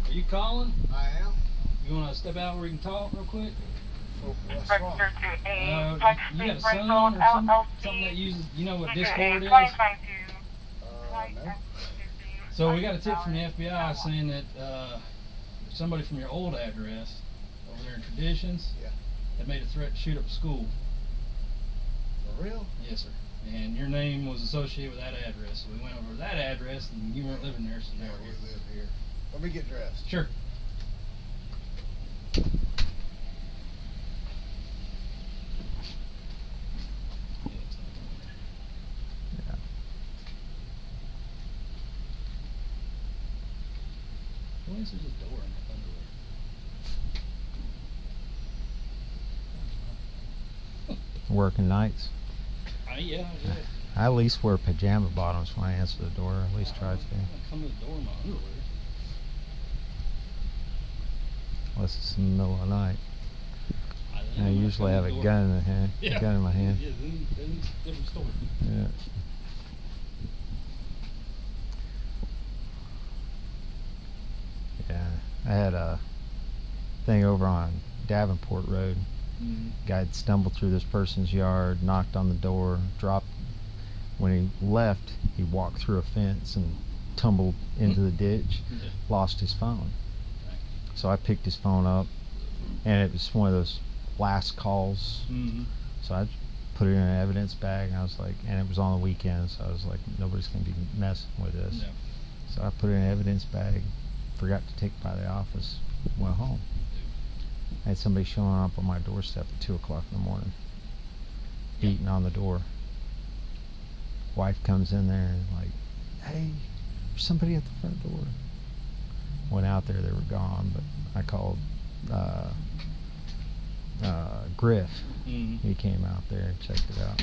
Are you Colin? I am. You want to step out where we can talk real quick? What's wrong? You got a son or something that uses, you know what Discord is? No. So we got a tip from the FBI saying that somebody from your old address over there in Traditions had made a threat to shoot up a school. For real? Yes, sir. And your name was associated with that address. So we went over to that address, and you weren't living there, so Yeah, we live here. Let me get dressed. Sure. Why is there a door in that underwear? Working nights. Yeah. I at least wear pajama bottoms when I answer the door. At least try to. I come to the door in my underwear. Unless it's in the middle of the night. I usually have a gun in the hand. Yeah. A gun in my hand. Yeah, then different story. Yeah. Yeah. I had a thing over on Davenport Road. Guy had stumbled through this person's yard, knocked on the door, dropped. When he left, he walked through a fence and tumbled into the ditch, lost his phone. So I picked his phone up, and it was one of those last calls. So I put it in an evidence bag, and I was like, and it was on the weekend, so I was like, nobody's going to be messing with this. So I put it in an evidence bag, forgot to take it by the office, went home. I had somebody showing up on my doorstep at 2 o'clock in the morning, beating on the door. Wife comes in there and like, hey, there's somebody at the front door. Went out there, they were gone, but I called Griff. He came out there and checked it out.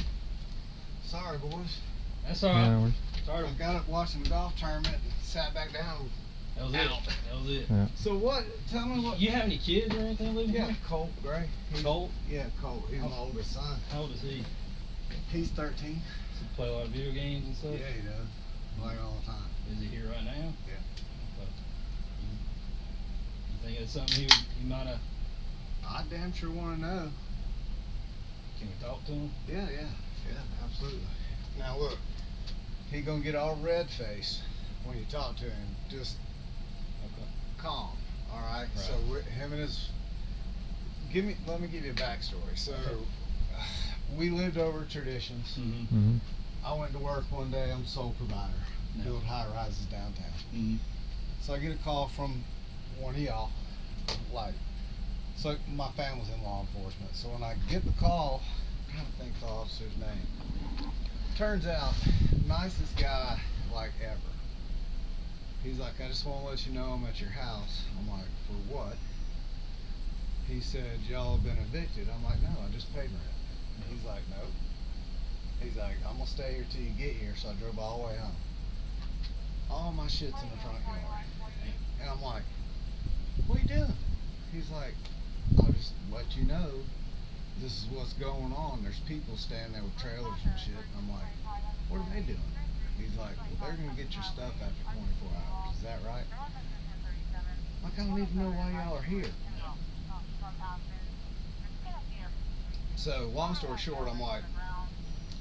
Sorry, boys. That's all right. Sorry. I got up watching the golf tournament and sat back down. That was it. That was it. Yeah. So what? Tell me what. You have any kids or anything living here? Colt Gray. Colt? Yeah, Colt. He's my oldest son. How old is he? He's 13. Does he play a lot of video games and stuff? Yeah, he does. Play all the time. Is he here right now? Yeah. But you think it's something he might have? I damn sure want to know. Can we talk to him? Yeah, absolutely. Now look, he gonna get all red faced when you talk to him. Just calm, all right? So him and his, let me give you a backstory. So we lived over at Traditions. I went to work one day. I'm sole provider, build high rises downtown. So I get a call from one of y'all, like, so my family's in law enforcement. So when I get the call, I'm trying to think of the officer's name. Turns out, nicest guy like ever. He's like, I just want to let you know I'm at your house. I'm like, for what? He said, y'all have been evicted. I'm like, no, I just paid rent. He's like, nope. He's like, I'm gonna stay here till you get here. So I drove all the way home. All my shit's in the front yard. And I'm like, what are you doing? He's like, I'll just let you know this is what's going on. There's people standing there with trailers and shit. And I'm like, what are they doing? He's like, well, they're going to get your stuff after 24 hours. Is that right? Like, I don't even know why y'all are here. So, long story short, I'm like,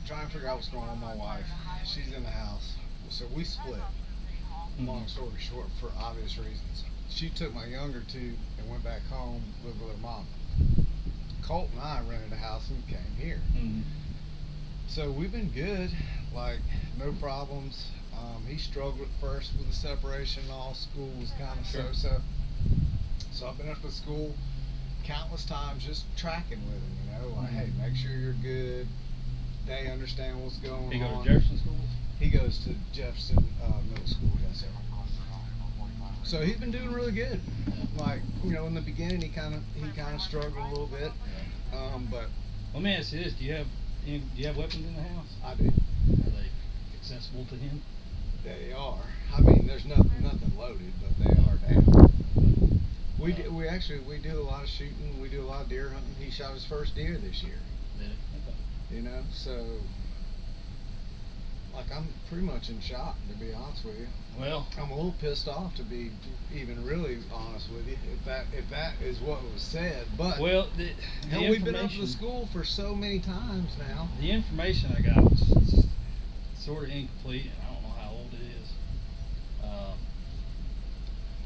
trying to figure out what's going on with my wife. She's in the house. So we split. Long story short, for obvious reasons. She took my younger two and went back home, lived with her mom. Colt and I rented a house and came here. So we've been good, like no problems. He struggled at first with the separation. All school was kind of so-so. So I've been up at school countless times, just tracking with him. You know, like, hey, make sure you're good. They understand what's going on. He go to Jefferson School? He goes to Jefferson Middle School. Yes, sir. So he's been doing really good. Like, you know, in the beginning he kind of struggled a little bit, but let me ask you this: do you have weapons in the house? I do. Are they accessible to him? They are. I mean, there's nothing loaded, but they are down. We do a lot of shooting. We do a lot of deer hunting. He shot his first deer this year. Did it? Okay. You know, so like I'm pretty much in shock, to be honest with you. Well, I'm a little pissed off, to be even really honest with you, if that is what was said. But well, hell, we've been up to the school for so many times now. The information I got was sort of incomplete, and I don't know how old it is.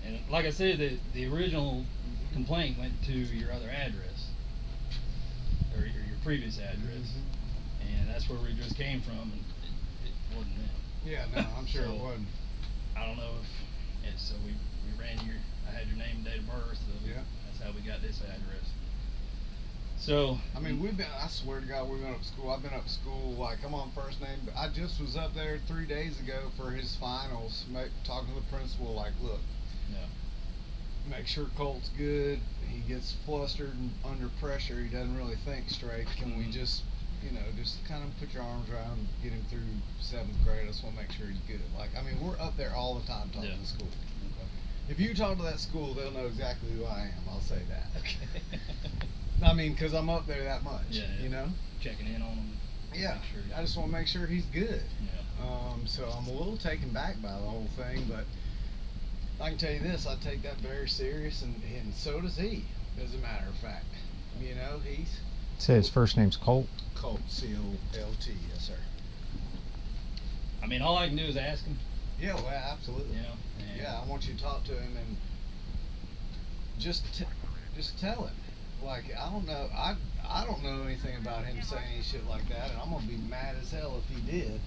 And like I said, the original complaint went to your other address, or your previous address, and that's where we just came from, and it wasn't them. Yeah, no, I'm sure So, it wasn't. I don't know if it's, so we ran I had your name and date of birth, so Yeah. that's how we got this address. So I mean, I swear to God, we've been up to school. I've been up to school, like, I'm on first name, but I just was up there 3 days ago for his finals, talking to the principal, like, look, yeah. make sure Colt's good. He gets flustered and under pressure. He doesn't really think straight. Can we just, just kind of put your arms around him, get him through 7th grade? I just want to make sure he's good. Like, I mean, we're up there all the time talking to the school. Okay. If you talk to that school, they'll know exactly who I am. I'll say that. Okay. I mean, because I'm up there that much, Yeah. Checking in on him. Yeah, Sure I just want to make sure he's good. Yeah. So I'm a little taken back by the whole thing, but I can tell you this, I take that very serious, and so does he, as a matter of fact. He's... Say his first name's Colt. Colt, C-O-L-T, yes, sir. I mean, all I can do is ask him. Yeah, well, absolutely. Yeah, I want you to talk to him and just tell him. Like, I don't know anything about him saying any shit like that, and I'm gonna be mad as hell if he did.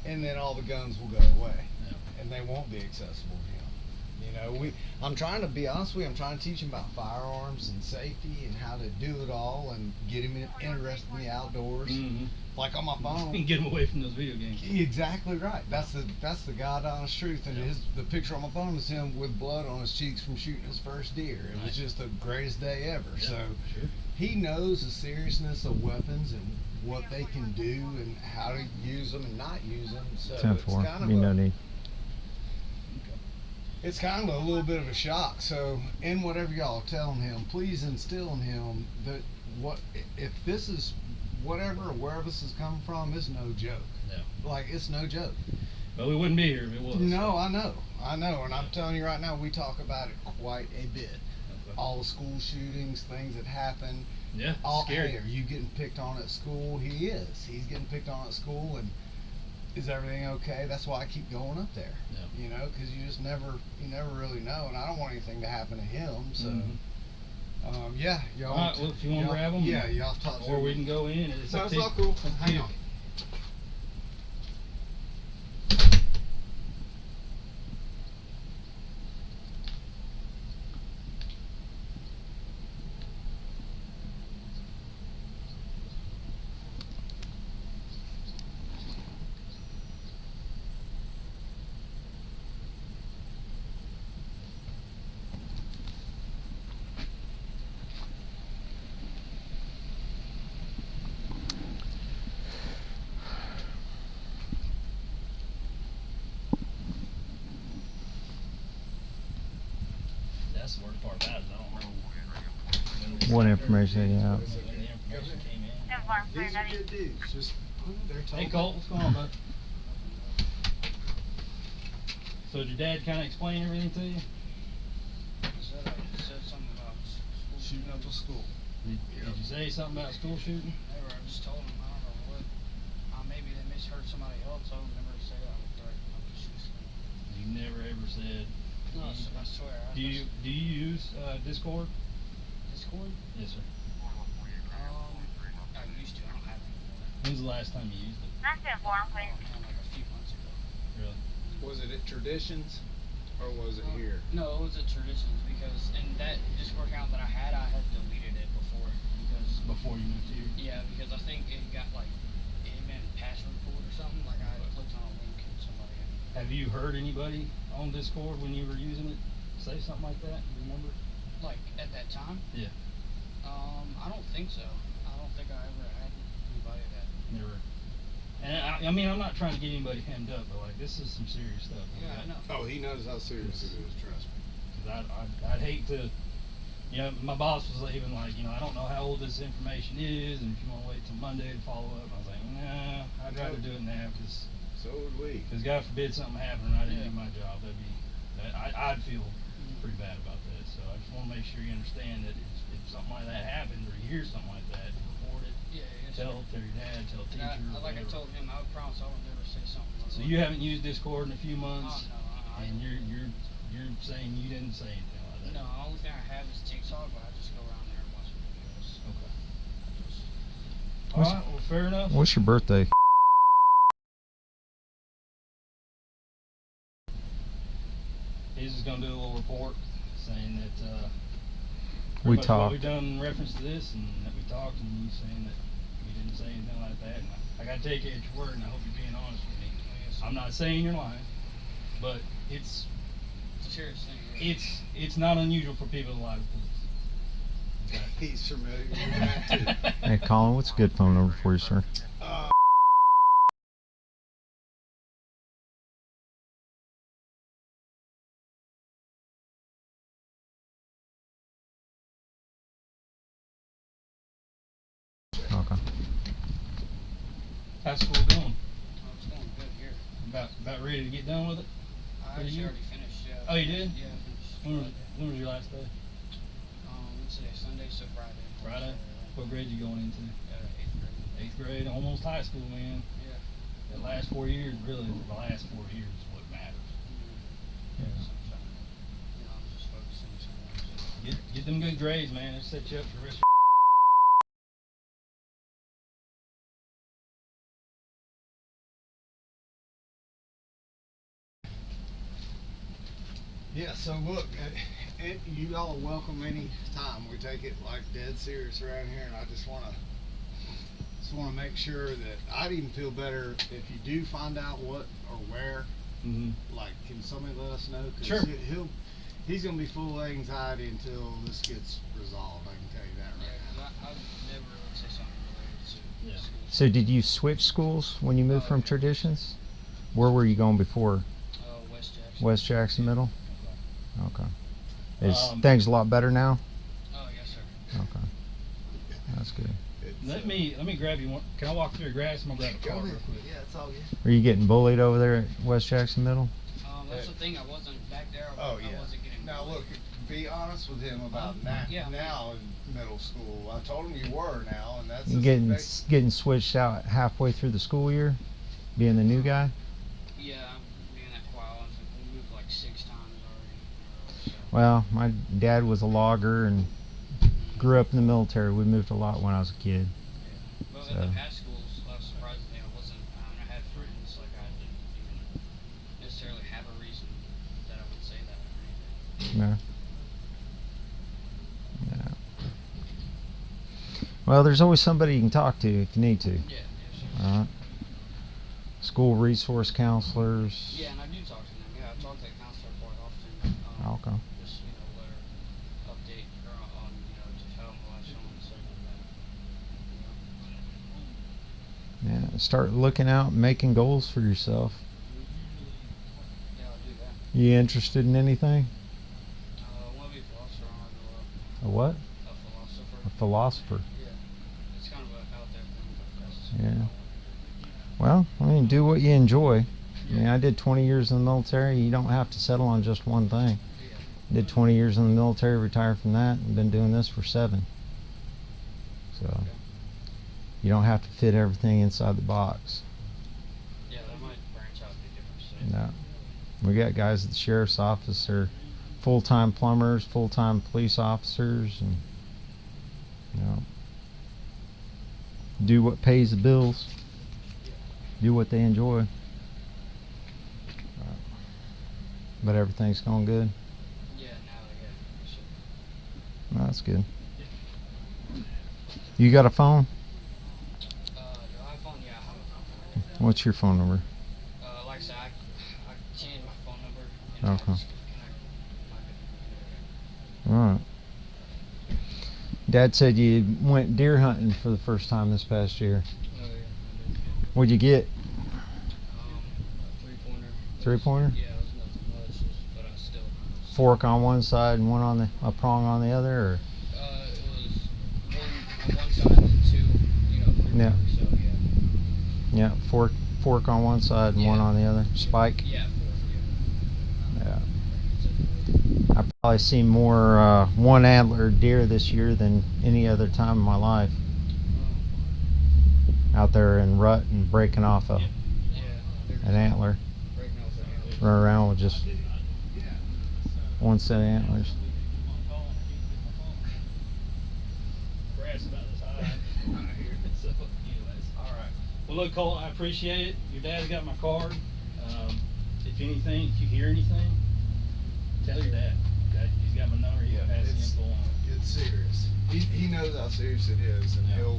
And then all the guns will go away, and they won't be accessible to him. I'm trying to be honest with you. I'm trying to teach him about firearms and safety and how to do it all, and get him interested in the outdoors. Mm-hmm. Like on my phone. And get him away from those video games. Exactly right. That's the God honest truth. And the picture on my phone is him with blood on his cheeks from shooting his first deer. It was just the greatest day ever. Yeah, so sure. he knows the seriousness of weapons and what they can do and how to use them and not use them. So 10-4. No need. It's kind of a little bit of a shock. So in whatever y'all are telling him, please instill in him that if this is whatever or wherever this is coming from, it's no joke. Yeah. Like, it's no joke. But we wouldn't be here if it was. No, I know, and I'm telling you right now, we talk about it quite a bit. Okay. All the school shootings, things that happen. Yeah, scary. Hey, are you getting picked on at school? He is. He's getting picked on at school, and is everything okay? That's why I keep going up there. Yeah. Because you never really know, and I don't want anything to happen to him. So, yeah, y'all. All right, well, if you want to grab them, yeah, y'all talk. Or we can go in. It's No, up it's to all you. cool. Up to Hang you. on. That's the worst part about it. I don't know What information they have. when the information came in. These are good dudes. Just they're Hey Colt, what's going on, bud? So did your dad kind of explain everything to you? Said something about shooting up a school. Did you say something about school shooting? Never, I just told him, I don't know what. Maybe they misheard somebody else. I would never say I would threaten them to shoot someone. You never ever said. No, I swear. Do you use Discord? Discord? Yes, sir. I used to. I don't have it anymore. When's the last time you used it? Like a few months ago. Really? Was it at Traditions, or was it here? No, it was at Traditions because in that Discord account that I had deleted it before because. Before you moved here? Yeah, because I think it got it had been password pulled or something. Like I clicked on a link and somebody. Have you heard anybody on Discord when you were using it say something like that? You remember? Like at that time? Yeah. I don't think so. I don't think I ever had anybody that. Never. And I mean, I'm not trying to get anybody hemmed up, but like this is some serious stuff. Yeah, I know. Oh, he knows how serious it is. Trust me. Because I'd hate to. My boss was even like, I don't know how old this information is, and if you want to wait till Monday to follow up, I was like, nah, I'd rather do it now because So would we. Because God forbid something happened and I didn't Yeah. do my job, I'd feel pretty bad about that. So I just want to make sure you understand that if something like that happened or you hear something like that, report it. Yeah, yes, Tell your dad, tell And teacher. like I whatever. told him, I would promise I would never say something. So you haven't used Discord in a few Oh, months, no, and you're saying you didn't say anything like that. No, the only thing I have is TikTok, but I just go around there and watch videos. Okay. Just, All right. Well, fair enough. What's your birthday? He's just gonna do a little report saying that We pretty much what talked. we've done in reference to this, and that we talked, and you saying that you didn't say anything like that. And I gotta take you at your word, and I hope you're being honest with me. I'm not saying you're lying, but it's it's a serious thing. Yeah. it's not unusual for people to lie to police. He's familiar with that too. Hey, Colin, what's a good phone number for you, sir? Okay. How's school going? Oh, it's going good here. About ready to get done with it? I For the actually year? already finished. Yeah. Oh, you did? Yeah, I finished. When was your last day? Let's say Sunday, so Friday. Friday. What grade you going into? 8th grade. 8th grade, almost high school, man. Yeah. The last 4 years, really, the last 4 years is what matters. So I'm trying to, I'm just focusing somewhere. Get them good grades, man. It'll set you up for the rest of Yeah, so look, you all are welcome any time. We take it like dead serious around here, and I just want to make sure that I'd even feel better if you do find out what or where. Like, can somebody let us know? 'Cause Sure. he's gonna be full of anxiety until this gets resolved. I can tell you that right Yeah, now. 'cause I'd never really say something related to Yeah. school. So did you switch schools when you moved from Traditions? Where were you going before? West Jackson. West Jackson Middle? Okay. Is Um, things a lot better now? Oh, yes, sir. Okay. That's good. It's, Let me grab you one. Can I walk through your grass? I'm gonna grab a Go card ahead. real quick. Yeah, it's all good. Are you getting bullied over there at West Jackson Middle? That's the thing. I wasn't back there. Oh I yeah. wasn't getting. Now bullied. look, be honest with him about Yeah. now in middle school. I told him you were now, and that's You just getting basic- getting switched out halfway through the school year, being the new guy? Yeah, I'm being that quiet. We moved like 6 times already. So. Well, my dad was a logger and grew up in the military. We moved a lot when I was a kid. Well, So. in the past schools, surprisingly, I had friends, like I didn't even necessarily have a reason that I would say that or anything. Yeah. Yeah. Well, there's always somebody you can talk to if you need to. Yeah, yeah, sure. All right. School resource counselors. Yeah, and I do talk to them. Yeah, I talk to the counselor quite often. Okay. Just, let her update her on, just how my life's going and stuff like that. Yeah. Start looking out, and making goals for yourself. Yeah, I'll do that. You interested in anything? I want to be a philosopher when I grow up. A what? A philosopher. A philosopher. Yeah. It's kind of a out there thing, but that's Yeah. Well, I mean, do what you enjoy. I mean, I did 20 years in the military. You don't have to settle on just one thing. Yeah. Did 20 years in the military, retired from that, and been doing this for 7. So Okay. you don't have to fit everything inside the box. Yeah, that might branch out to different states. No. We got guys at the sheriff's office that are full-time plumbers, full-time police officers, and do what pays the bills. Do what they enjoy. But everything's going good. Yeah, for sure. Well, that's good. You got a phone? The iPhone, yeah, I have a phone. What's your phone number? Like I said, I changed my phone number and I Okay. just connect my All right. Dad said you went deer hunting for the first time this past year. Oh, yeah. What'd you get? A 3-pointer. 3-pointer? Yeah, it was nothing much, but I still. Fork on one side and a prong on the other, or? It was one on one side and 2, 3-pointers, Yeah. so yeah. Yeah, fork on one side and one on the other. Spike. Yeah, Yeah. I've probably seen more one antler deer this year than any other time in my life. Out there in rut and breaking off an antler. Run around with just one set of antlers. Grass about this high. So, anyways, all right. Well, look, Colt, I appreciate it. Your dad's got my card. If anything, if you hear anything, tell your dad. Okay? He's got my number. You can pass the info on. It's serious. He knows how serious it is, and he'll,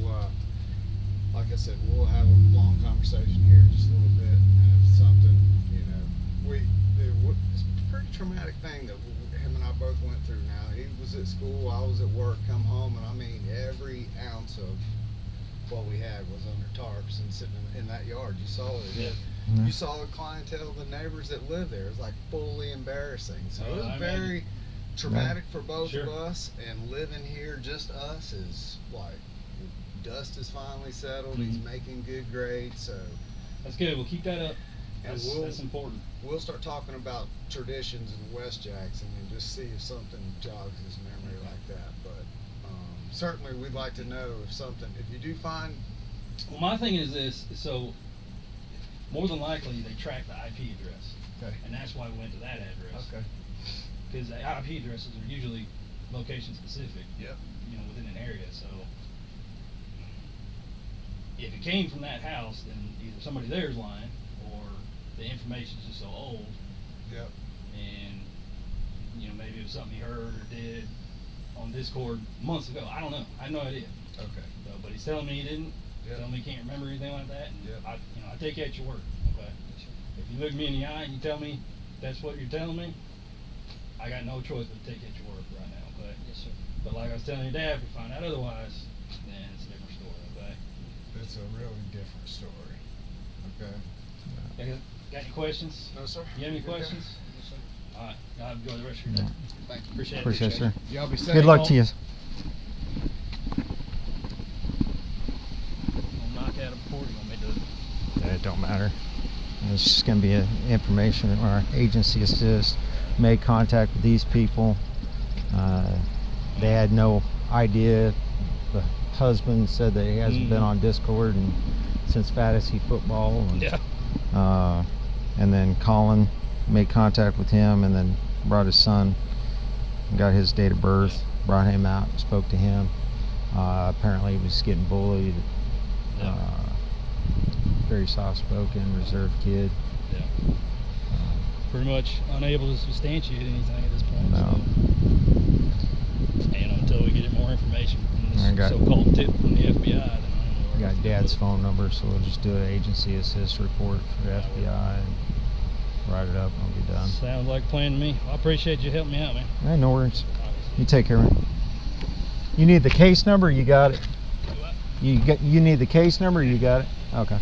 like I said, we'll have a long conversation here in just a little bit. And if something, it's a pretty traumatic thing that him and I both went through. Now he was at school, I was at work, come home, and I mean every ounce of what we had was under tarps and sitting in that yard. You saw it. Yeah. Yeah. You saw the clientele, the neighbors that lived there. It was like fully embarrassing. So it was very traumatic for both of us. And living here, just us, is like dust is finally settled. He's making good grades. So That's good. We'll keep that up. and That's important. we'll start talking about traditions in West Jackson and just see if something jogs his memory like that. But certainly we'd like to know if you do find. Well, my thing is this. So, more than likely, they track the IP address. Okay. And that's why we went to that address. Okay. Because the IP addresses are usually location specific. Yep. Within an area. So, if it came from that house, then either somebody there is lying, or the information is just so old. Yep. And maybe it was something he heard or did on Discord months ago. I don't know. I have no idea. Okay. But he's telling me he didn't. Yep. Telling me he can't remember anything like that. And Yep. I take you at your word. Okay. If you look me in the eye and you tell me that's what you're telling me, I got no choice but to take you at your word right now. Okay. Yes, sir. But like I was telling your dad, if we find out otherwise, then it's a different story. Okay. It's a really different story. Okay. Got any questions? No, sir. You have any Good guy. questions? Yes, sir. All right. Y'all enjoy the rest of your day. Thank you. Appreciate it. Appreciate it, sir. Y'all be safe. Good luck to you. I'll knock out a report. You want me to do it? It don't matter. It's just going to be information. Our agency has just made contact with these people. They had no idea. The husband said that he hasn't been on Discord since fantasy football. And, Yeah. and then Colin made contact with him, and then brought his son, got his date of birth, brought him out, spoke to him. Apparently he was getting bullied. Very soft-spoken, reserved kid. Yeah. Pretty much unable to substantiate anything at this point. No. So, until we get more information from I this got- so-called tip from the FBI, then I don't know We where else got to go Dad's with it. phone number, so we'll just do an agency assist report for the FBI and write it up and we'll be done. Sounds like a plan to me. Well, I appreciate you helping me out, man. Hey, no worries. You take care, man. You need the case number? You got it. Do what? You need the case number? You got it. Okay.